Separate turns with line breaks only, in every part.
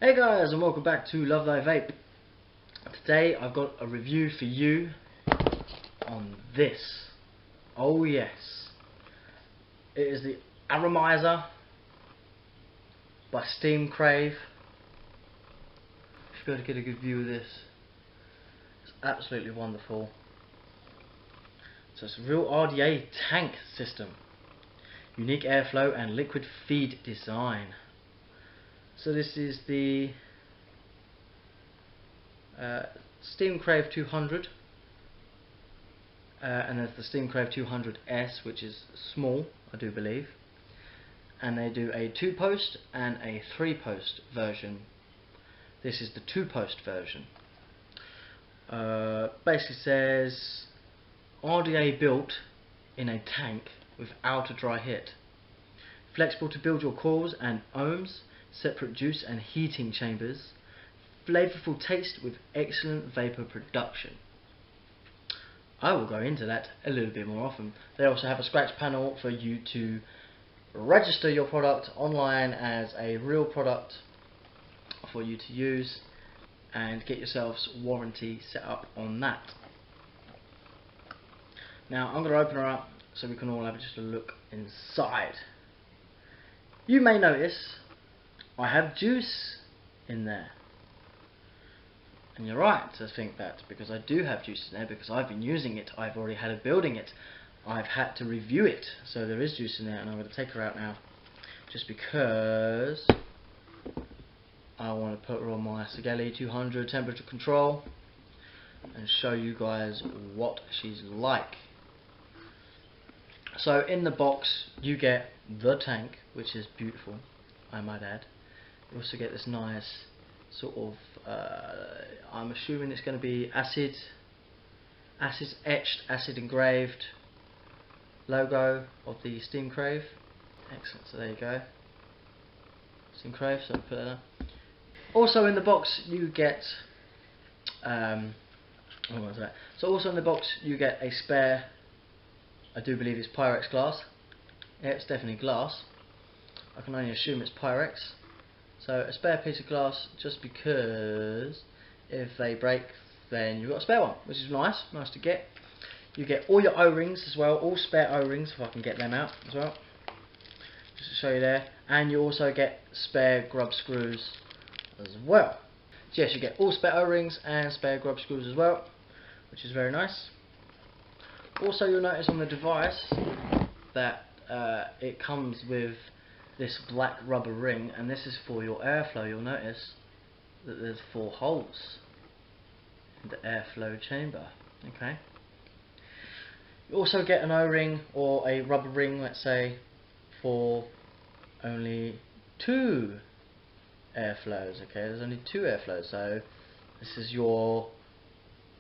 Hey guys, and welcome back to Love Thy Vape. Today I've got a review for you on this. Oh yes, it is the Aromamizer by Crave. Should be able to get a good view of this. It's absolutely wonderful. So it's a real RDTA tank system, unique airflow and liquid feed design. So this is the Crave 200, and there's the Crave 200S, which is small, I do believe, and they do a 2-post and a 3-post version. This is the 2-post version. Basically says RDTA built in a tank without a dry hit, flexible to build your coils and ohms, separate juice and heating chambers, flavorful taste with excellent vapor production. I will go into that a little bit more often. They also have a scratch panel for you to register your product online as a real product for you to use and get yourselves warranty set up on that. Now I'm going to open her up so we can all have just a look inside. You may notice I have juice in there. And you're right to think that, because I do have juice in there, because I've been using it, I've already had it building it, I've had to review it, so there is juice in there, and I'm going to take her out now, just because I want to put her on my Sigelli 200 temperature control, and show you guys what she's like. So in the box you get the tank, which is beautiful, I might add. You also get this nice sort of, I'm assuming it's going to be acid etched, acid engraved logo of the Crave. Excellent, so there you go. Crave, so I'll put that there. Also in the box you get, what was that? So also in the box you get a spare, I do believe it's Pyrex glass. Yeah, it's definitely glass. I can only assume it's Pyrex. So a spare piece of glass, just because if they break then you've got a spare one, which is nice to get. You get all your O-rings as well, all spare O-rings, if I can get them out as well, just to show you there. And you also get spare grub screws as well. So yes, you get all spare O-rings and spare grub screws as well, which is very nice. Also you'll notice on the device that it comes with this black rubber ring, and this is for your airflow. You'll notice that there's 4 holes in the airflow chamber. Okay. You also get an O-ring or a rubber ring, let's say, for only 2 airflows. Okay, there's only 2 airflows, so this is your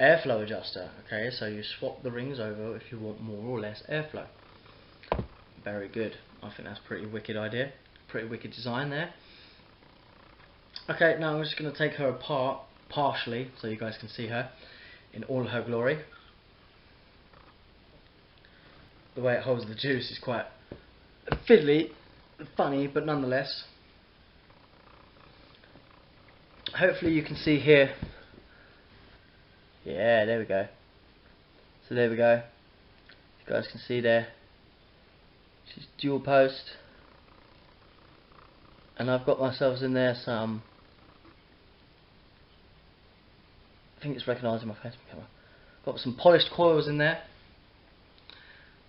airflow adjuster. Okay, so you swap the rings over if you want more or less airflow. Very good. I think that's a pretty wicked idea. Pretty wicked design there. Okay, now I'm just going to take her apart partially so you guys can see her in all her glory. The way it holds the juice is quite fiddly, funny, but nonetheless. Hopefully you can see here. Yeah, there we go. So there we go. You guys can see there. She's dual post, and I've got myself in there some, I think it's recognising my face camera. Got some polished coils in there.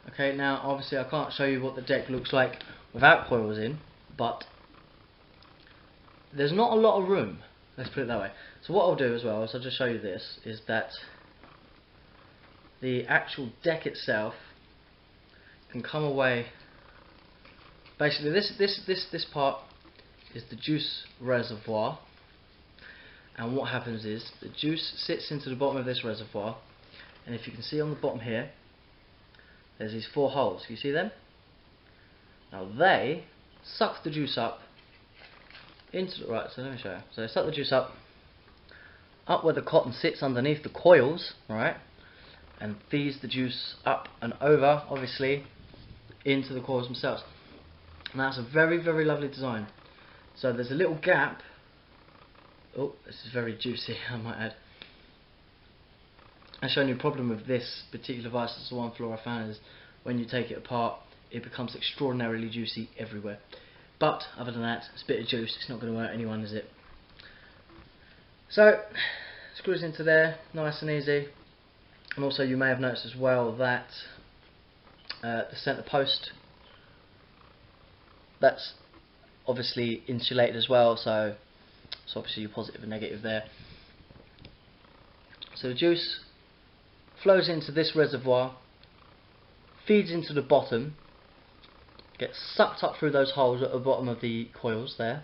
Okay, now obviously I can't show you what the deck looks like without coils in, but there's not a lot of room, let's put it that way. So what I'll do as well is I'll just show you this, is that the actual deck itself can come away. Basically this part is the juice reservoir, and what happens is the juice sits into the bottom of this reservoir, and if you can see on the bottom here there's these 4 holes. Can you see them? Now they suck the juice up into the, right, so let me show you. So they suck the juice up where the cotton sits underneath the coils, right, and feeds the juice up and over, obviously, into the coils themselves. And that's a very, very lovely design. So there's a little gap Oh, this is very juicy, I might add. That's the only problem with this particular device, that's the one flaw I found, is when you take it apart, it becomes extraordinarily juicy everywhere. But other than that, it's a bit of juice, it's not going to hurt anyone, is it? So, screws into there, nice and easy. And also you may have noticed as well that the centre post, that's obviously insulated as well, so it's obviously your positive and negative there. So the juice flows into this reservoir, feeds into the bottom, gets sucked up through those holes at the bottom of the coils there,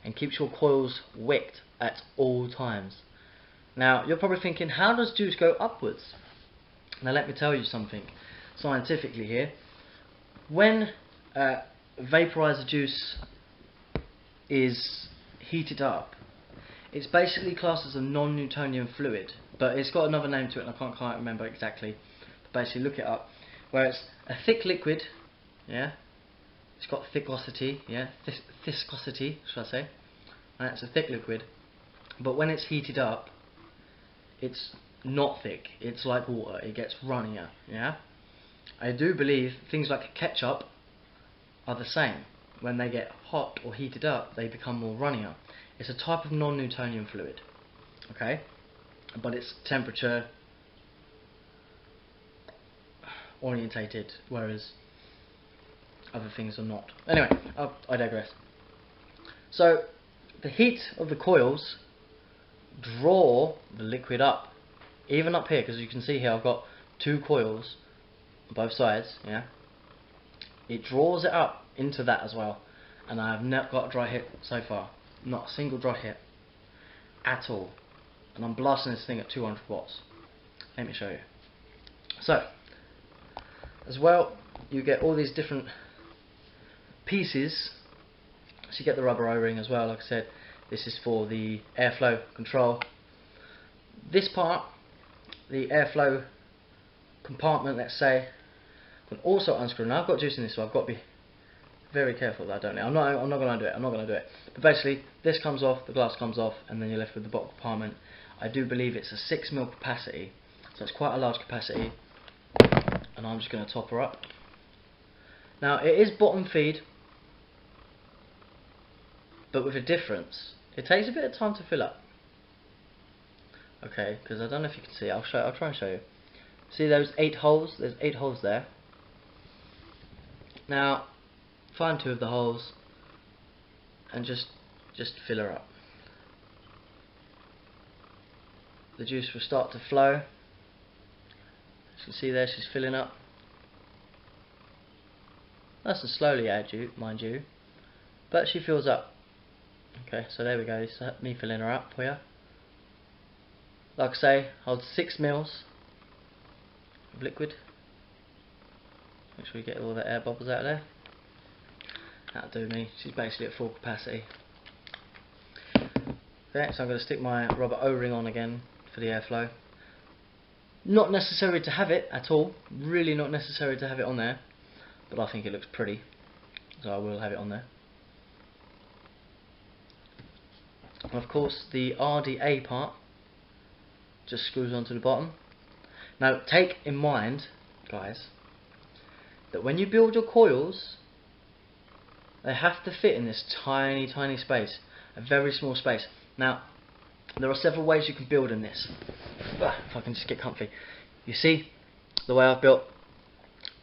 and keeps your coils wicked at all times. Now you're probably thinking, how does juice go upwards? Now let me tell you something scientifically here. When vaporizer juice is heated up, it's basically classed as a non-Newtonian fluid, but it's got another name to it and I can't remember exactly. But basically look it up. Where it's a thick liquid, yeah, it's got thicosity, yeah, viscosity, should I say, and it's a thick liquid, but when it's heated up, it's not thick, it's like water, it gets runnier, yeah. I do believe things like ketchup are the same. When they get hot or heated up, they become more runnier. It's a type of non-Newtonian fluid, okay, but it's temperature orientated, whereas other things are not. Anyway, I digress. So the heat of the coils draw the liquid up, even up here, because you can see here I've got two coils on both sides, yeah. It draws it up into that as well, and I have not got a dry hit so far, not a single dry hit at all, and I'm blasting this thing at 200 watts. Let me show you. So as well, you get all these different pieces, so you get the rubber O-ring as well. Like I said, this is for the airflow control. This part, the airflow compartment, let's say, can also unscrew. Now I've got juice in this, so I've got to be very careful that I don't. I'm not going to do it. But basically, this comes off, the glass comes off, and then you're left with the bottom compartment. I do believe it's a 6 ml capacity, so it's quite a large capacity. And I'm just going to top her up. Now it is bottom feed, but with a difference. It takes a bit of time to fill up. Okay, because I don't know if you can see. I'll try and show you. See those 8 holes? There's 8 holes there. Now find 2 of the holes and just fill her up. The juice will start to flow. As you can see there, she's filling up. Nice and slowly, mind you, but she fills up. Okay, so there we go. So me filling her up for you. Like I say, hold 6 mils of liquid. Make sure you get all the air bubbles out of there. That'll do me. She's basically at full capacity. Okay, so I'm going to stick my rubber O-ring on again for the airflow. Not necessary to have it at all. Really not necessary to have it on there. But I think it looks pretty, so I will have it on there. And of course the RDTA part just screws onto the bottom. Now take in mind, guys, that when you build your coils, they have to fit in this tiny space, a very small space. Now there are several ways you can build in this. If I can just get comfy. You see the way I've built,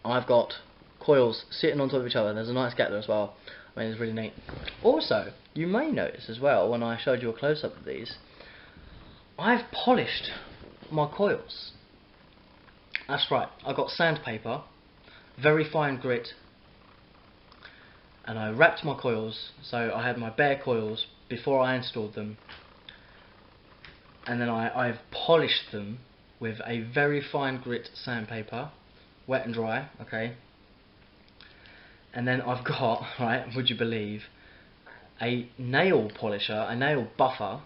I've got coils sitting on top of each other. There's a nice gap there as well. I mean, it's really neat. Also, you may notice as well, when I showed you a close-up of these, I've polished my coils. That's right, I got sandpaper, very fine grit, and I wrapped my coils, so I had my bare coils before I installed them, and then I've polished them with a very fine grit sandpaper, wet and dry, okay. And then I've got, right, would you believe, a nail polisher, a nail buffer.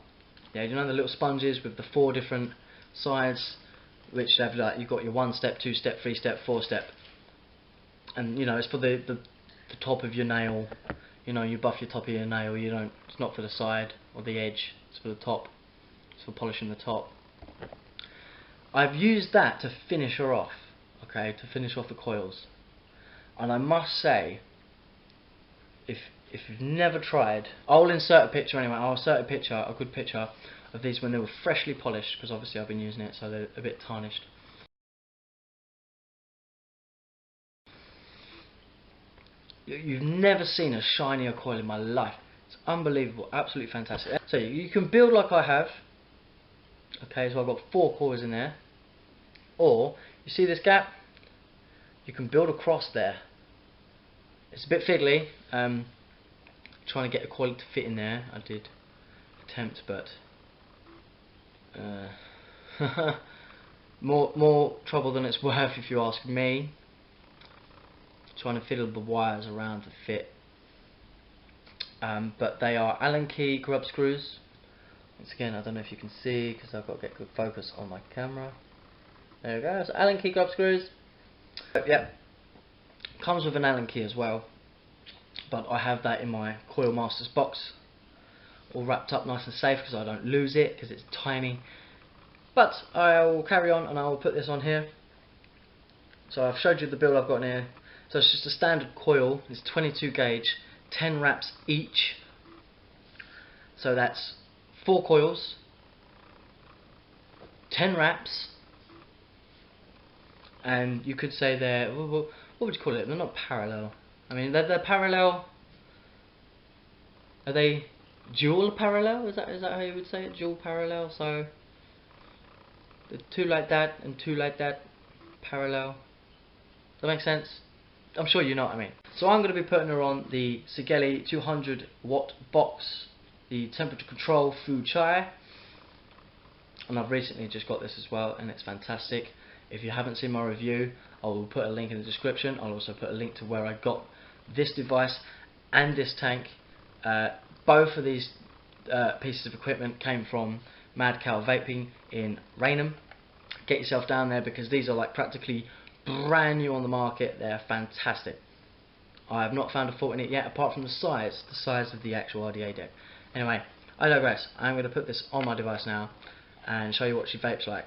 Yeah, you know the little sponges with the 4 different sides, which have like, you've got your 1 step, 2 step, 3 step, 4 step, and you know it's for the top of your nail, you know, you buff your top of your nail, you don't, it's not for the side or the edge, it's for the top, it's for polishing the top. I've used that to finish her off, okay, to finish off the coils. And I must say, if you've never tried, I'll insert a picture anyway, I'll insert a picture, a good picture of these when they were freshly polished, because obviously I've been using it so they're a bit tarnished. You've never seen a shinier coil in my life. It's unbelievable, absolutely fantastic. So you can build like I have. Okay, so I've got 4 coils in there. Or, you see this gap? You can build across there. It's a bit fiddly, trying to get a coil to fit in there. I did attempt, but more trouble than it's worth if you ask me. Trying to fiddle the wires around to fit. But they are Allen key grub screws. Once again, I don't know if you can see because I've got to get good focus on my camera. There we go, so Allen key grub screws. Yep, comes with an Allen key as well, but I have that in my Coil Masters box, all wrapped up nice and safe because I don't lose it because it's tiny. But I will carry on and I will put this on here. So I've showed you the build I've got in here. So it's just a standard coil, it's 22 gauge, 10 wraps each. So that's 4 coils, 10 wraps, and you could say they're, what would you call it? They're not parallel. I mean, they're parallel. Are they dual parallel? Is that how you would say it? Dual parallel. So the 2 like that and 2 like that, parallel. Does that make sense? I'm sure you know what I mean. So I'm going to be putting her on the Sigeli 200 watt box, the temperature control food chai, and I've recently just got this as well, and it's fantastic. If you haven't seen my review, I will put a link in the description. I'll also put a link to where I got this device and this tank. Both of these pieces of equipment came from Mad Cow Vaping in Raynham. Get yourself down there because these are like practically brand new on the market. They're fantastic. I have not found a fault in it yet, apart from the size of the actual RDTA deck. Anyway, I digress. I'm going to put this on my device now and show you what she vapes like.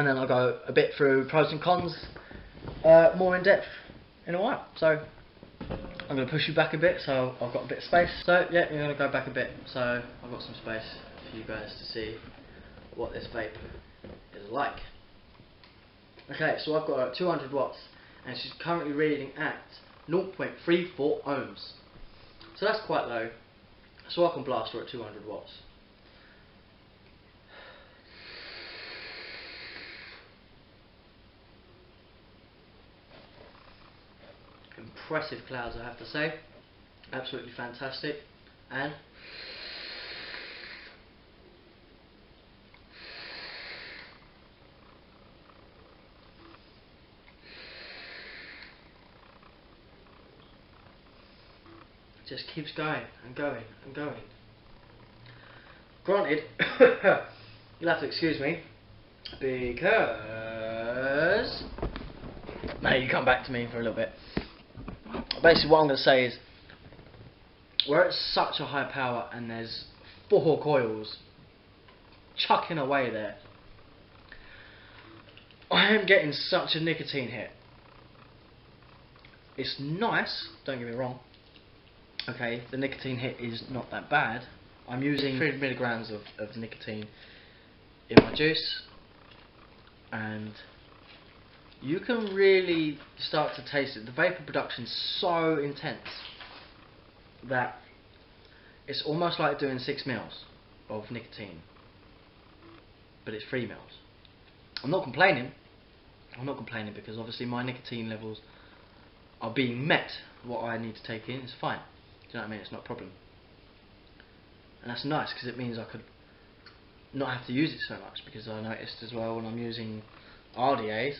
And then I'll go a bit through pros and cons, more in depth in a while. So I'm going to push you back a bit, so I've got a bit of space. So yeah, you're going to go back a bit, so I've got some space for you guys to see what this vape is like. Okay, so I've got 200 watts, and she's currently reading at 0.34 ohms. So that's quite low. So I can blast her at 200 watts. Impressive clouds, I have to say. Absolutely fantastic. And it just keeps going and going and going. Granted, you'll have to excuse me because now you come back to me for a little bit. Basically what I'm going to say is, where it's such a high power and there's 4 coils chucking away there, I am getting such a nicotine hit. It's nice, don't get me wrong. Okay, the nicotine hit is not that bad. I'm using 3 milligrams of nicotine in my juice, and you can really start to taste it. The vapor production is so intense that it's almost like doing 6 mils of nicotine, but it's 3 mils. I'm not complaining. I'm not complaining because obviously my nicotine levels are being met. What I need to take in is fine. Do you know what I mean? It's not a problem. And that's nice because it means I could not have to use it so much, because I noticed as well when I'm using RDAs,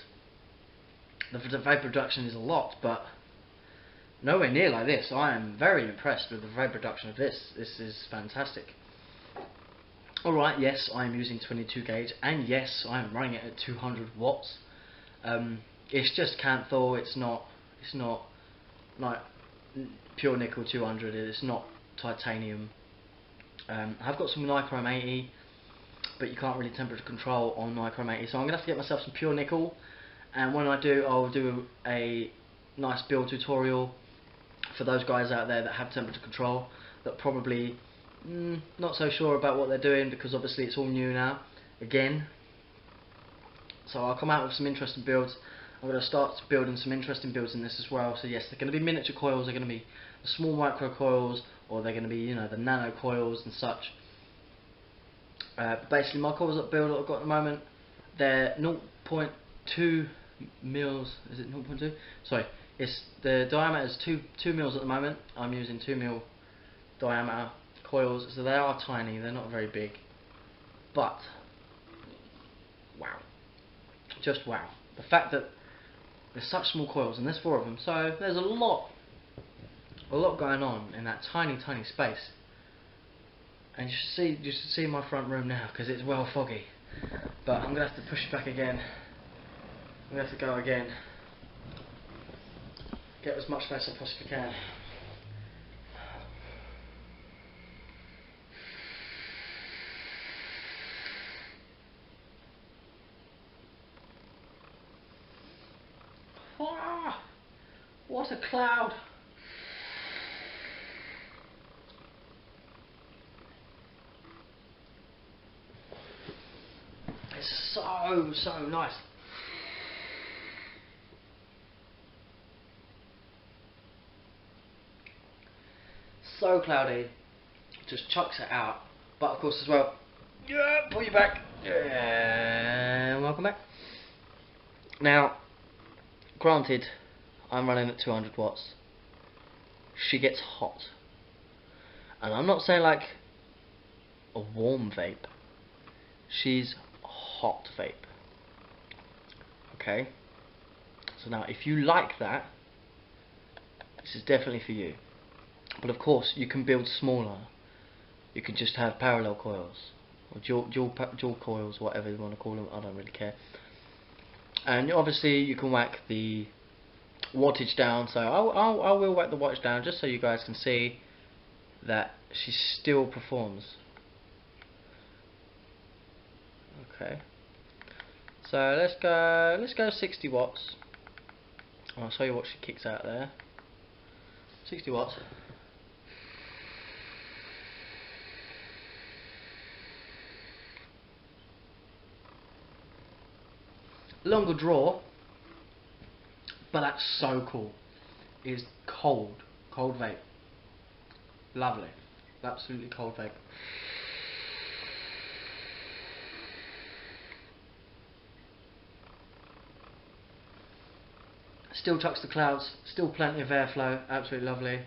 the vapor production is a lot, but nowhere near like this. I am very impressed with the vapor production of this. This is fantastic. Alright, yes, I am using 22 gauge, and yes, I am running it at 200 watts. It's just Canthal. It's not like pure nickel 200. It's not titanium. I've got some nichrome 80, but you can't really temperature control on nichrome 80, so I'm going to have to get myself some pure nickel, and when I do, I'll do a nice build tutorial for those guys out there that have temperature control, that probably not so sure about what they're doing, because obviously it's all new now, again. So I'll come out with some interesting builds. I'm going to start building some interesting builds in this as well. So yes, they're going to be miniature coils, they're going to be the small micro coils, or they're going to be, you know, the nano coils and such. But basically my coils that build that I've got at the moment, they're 0.2 mils, is it 0.2? Sorry, it's the diameter is 2 mils at the moment. I'm using 2 mil diameter coils, so they are tiny, they're not very big. But wow. Just wow. The fact that there's such small coils, and there's 4 of them, so there's a lot going on in that tiny space. And you should see my front room now, because it's well foggy. But I'm going to have to push it back again. I'm going to have to go again. Get as much space as I possibly can. Ah, what a cloud! It's so nice. So cloudy, just chucks it out. But of course as well, yeah, pull you back. Yeah, welcome back. Now, granted, I'm running at 200 watts. She gets hot. And I'm not saying like a warm vape. She's hot vape. Okay? So now, if you like that, this is definitely for you. But of course, you can build smaller. You can just have parallel coils, or dual coils, whatever you want to call them. I don't really care. And obviously, you can whack the wattage down. So I will whack the wattage down just so you guys can see that she still performs. Okay. So let's go 60 watts. I'll show you what she kicks out there. 60 watts. Longer draw, but that's so cool. It's cold vape. Lovely, absolutely cold vape. Still chucks the clouds, still plenty of airflow, absolutely lovely.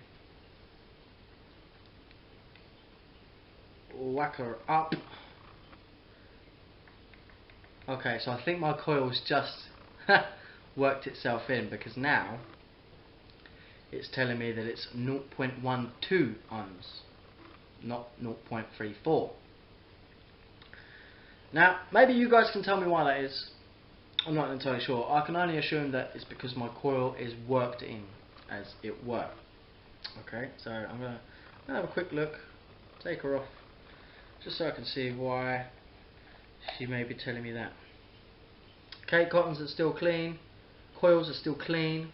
Whack her up. Okay, so I think my coil's just worked itself in, because now it's telling me that it's 0.12 ohms, not 0.34. Now, maybe you guys can tell me why that is. I'm not entirely sure. I can only assume that it's because my coil is worked in as it were. Okay, so I'm going to have a quick look, take her off, just so I can see why she may be telling me that. Okay, cottons are still clean, coils are still clean.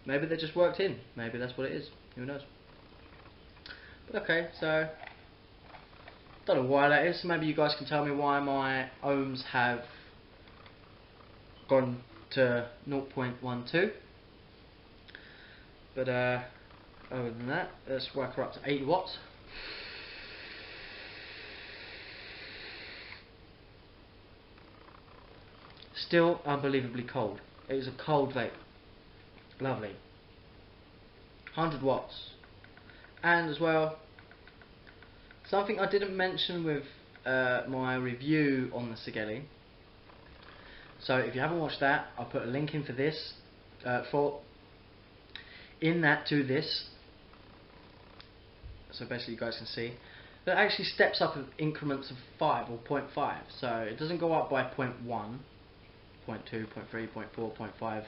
Maybe they're just worked in, maybe that's what it is, who knows. But okay, so don't know why that is. Maybe you guys can tell me why my ohms have gone to 0.12. But other than that, let's work her up to 80 watts. Still unbelievably cold. It is a cold vape. Lovely. 100 watts. And as well, something I didn't mention with my review on the Sigelli. So if you haven't watched that, I'll put a link in for this. In that to this. So basically you guys can see. That actually steps up in increments of 5 or 0.5. So it doesn't go up by 0.1, 0.2, 0.3, 0.4, 0.5.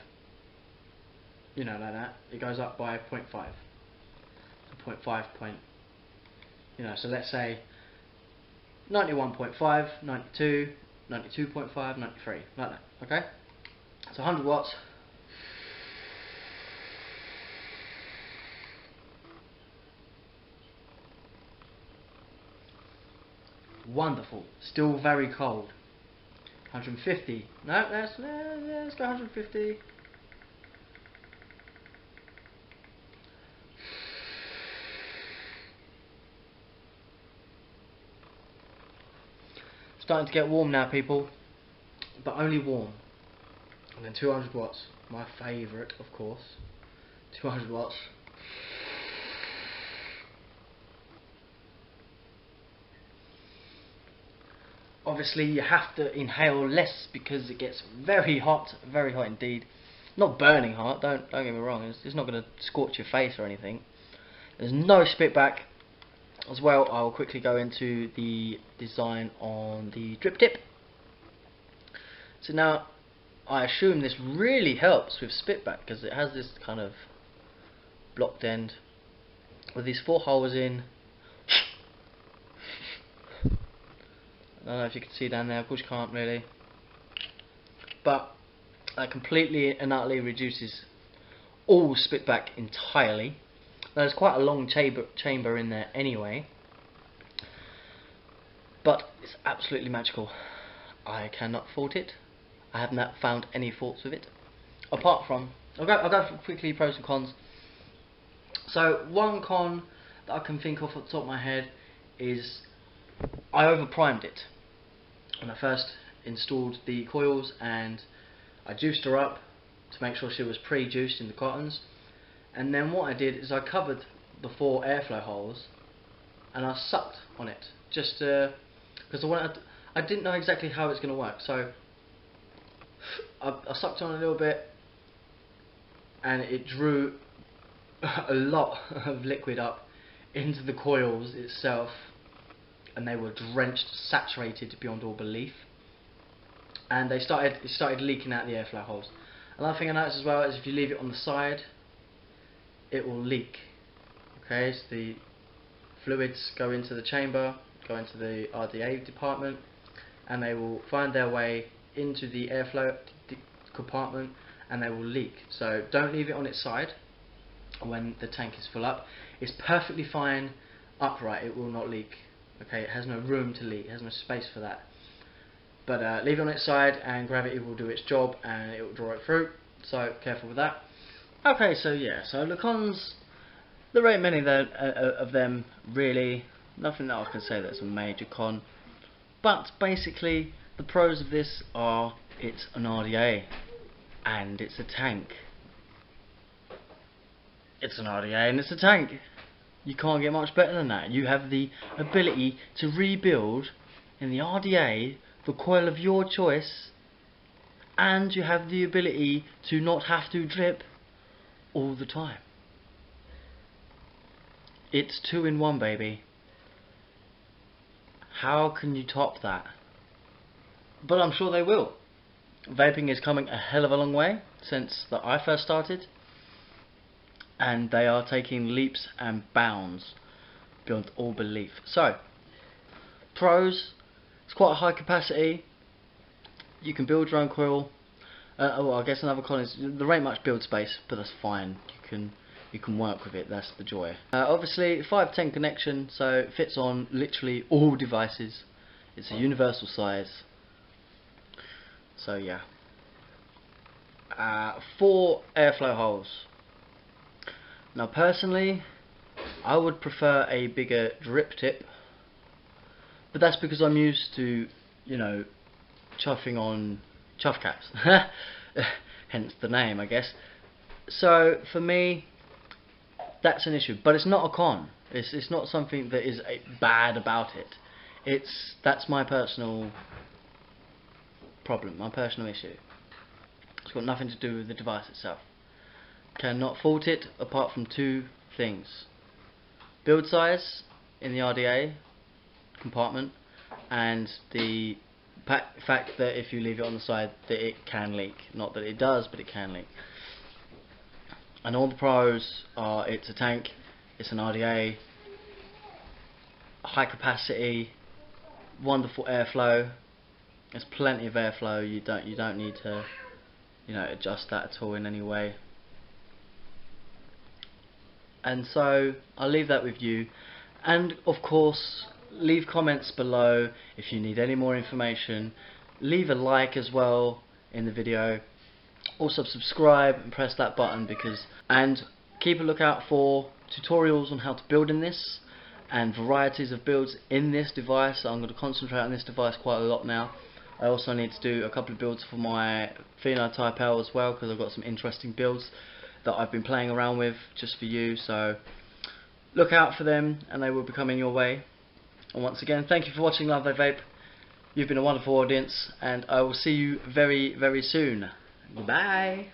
you know, like that, it goes up by 0.5. So 0.5 point, you know, so let's say 91.5, 92, 92.5, 93, like that, okay? So 100 watts. Wonderful. Still very cold. 150. No, let's go 150. Starting to get warm now, people, but only warm. And then 200 watts, my favourite, of course. 200 watts. Obviously, you have to inhale less because it gets very hot indeed. Not burning hot. Don't get me wrong. It's not going to scorch your face or anything. There's no spit back. As well, I'll quickly go into the design on the drip tip. So now, I assume this really helps with spit back because it has this kind of blocked end with these 4 holes in. I don't know if you can see down there, of course you can't really, but that completely and utterly reduces all spit back entirely. There's quite a long chamber in there anyway, but it's absolutely magical. I cannot fault it. I have not found any faults with it, apart from, I'll go quickly pros and cons. So one con that I can think of off the top of my head is I overprimed it when I first installed the coils, and I juiced her up to make sure she was pre-juiced in the cottons. And then what I did is I covered the 4 airflow holes and I sucked on it, just because I didn't know exactly how it's going to work. So I sucked on a little bit and it drew a lot of liquid up into the coils itself, and they were drenched, saturated beyond all belief, and it started leaking out the airflow holes. Another thing I noticed as well is if you leave it on the side, it will leak. Okay, so the fluids go into the chamber, go into the RDTA department, and they will find their way into the airflow compartment and they will leak. So don't leave it on its side when the tank is full up. It's perfectly fine upright, it will not leak. Okay, it has no room to leak, it has no space for that. But leave it on its side and gravity will do its job and it will draw it through. So careful with that. Okay, so yeah, so the cons, there ain't many of them really. Nothing that I can say that's a major con. But basically, the pros of this are it's an RDA and it's a tank. It's an RDA and it's a tank. You can't get much better than that. You have the ability to rebuild in the RDA the coil of your choice, and you have the ability to not have to drip all the time. It's 2-in-1, baby. How can you top that? But I'm sure they will. Vaping is coming a hell of a long way since that I first started, and they are taking leaps and bounds beyond all belief. So, pros, it's quite a high capacity. You can build your own coil. Well, I guess another con is there ain't much build space, but that's fine. You can work with it. That's the joy. Obviously, 510 connection, so it fits on literally all devices. It's a universal size. So yeah. 4 airflow holes. Now personally, I would prefer a bigger drip tip, but that's because I'm used to, you know, chuffing on chuff caps. Hence the name, I guess. So for me, that's an issue, but it's not a con. It's not something that is bad about it. That's my personal problem, my personal issue. It's got nothing to do with the device itself. Cannot fault it apart from 2 things: build size in the RDA compartment, and the fact that if you leave it on the side that it can leak. Not that it does, but it can leak. And all the pros are it's a tank, it's an RDA, high capacity, wonderful airflow. There's plenty of airflow. You don't need to, you know, adjust that at all in any way. And so I'll leave that with you. And of course, leave comments below if you need any more information. Leave a like as well in the video. Also subscribe and press that button, and keep a lookout for tutorials on how to build in this and varieties of builds in this device. I'm going to concentrate on this device quite a lot now. I also need to do a couple of builds for my Pheno Type L as well, because I've got some interesting builds that I've been playing around with just for you. So look out for them, and they will be coming your way. And once again, thank you for watching Love Thy Vape. You've been a wonderful audience, and I will see you very, very soon. Goodbye.